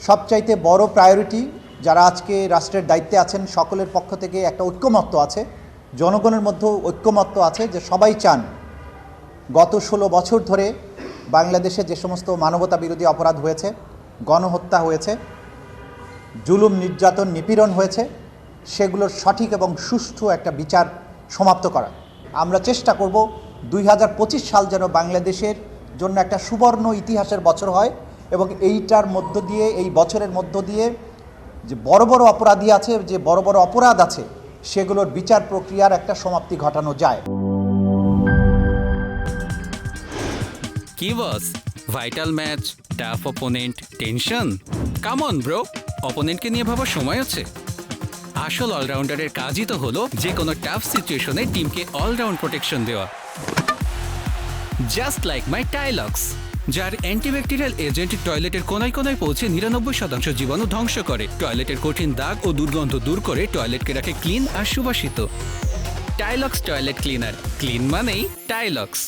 সবচাইতে বড় প্রায়োরিটি যারা আজকে রাষ্ট্রের দায়িত্বে আছেন সকলের পক্ষ থেকে একটা ঐক্যমত্য আছে, জনগণের মধ্যেও ঐক্যমত্য আছে যে সবাই চান গত 16 বছর ধরে বাংলাদেশে যে সমস্ত মানবতা বিরোধী অপরাধ হয়েছে, গণহত্যা হয়েছে, জুলুম নির্যাতন নিপীড়ন হয়েছে, সেগুলোর সঠিক এবং সুষ্ঠু একটা বিচার সমাপ্ত করা। আমরা চেষ্টা করব 2025 সাল যেন বাংলাদেশের জন্য একটা সুবর্ণ ইতিহাসের বছর হয় এবং এইটার মধ্য দিয়ে, এই বছরের মধ্য দিয়ে যে বড় বড় অপরাধী আছে, যে বড় বড় অপরাধ আছে, সেগুলোর বিচার প্রক্রিয়ার একটা সমাপ্তি ঘটানো যায়। কি boss, vital match, tough opponent, tension? Come on bro, অপোনেন্টকে নিয়ে ভাবার সময় আছে। আসল অলরাউন্ডারের কাজই তো হলো যে কোনো টাফ সিচুয়েশনে টিমকে অলরাউন্ড প্রোটেকশন দেওয়া। জাস্ট লাইক মাই টাইলক্স, যার অ্যান্টিব্যাকটেরিয়াল এজেন্ট টয়লেটের কোনায় কোনায় পৌঁছে 99% জীবাণু ধ্বংস করে, টয়লেটের কঠিন দাগ ও দুর্গন্ধ দূর করে টয়লেটকে রাখে ক্লিন আর সুবাসিত। টাইলক্স টয়লেট ক্লিনার, ক্লিন মানেই টাইলক্স।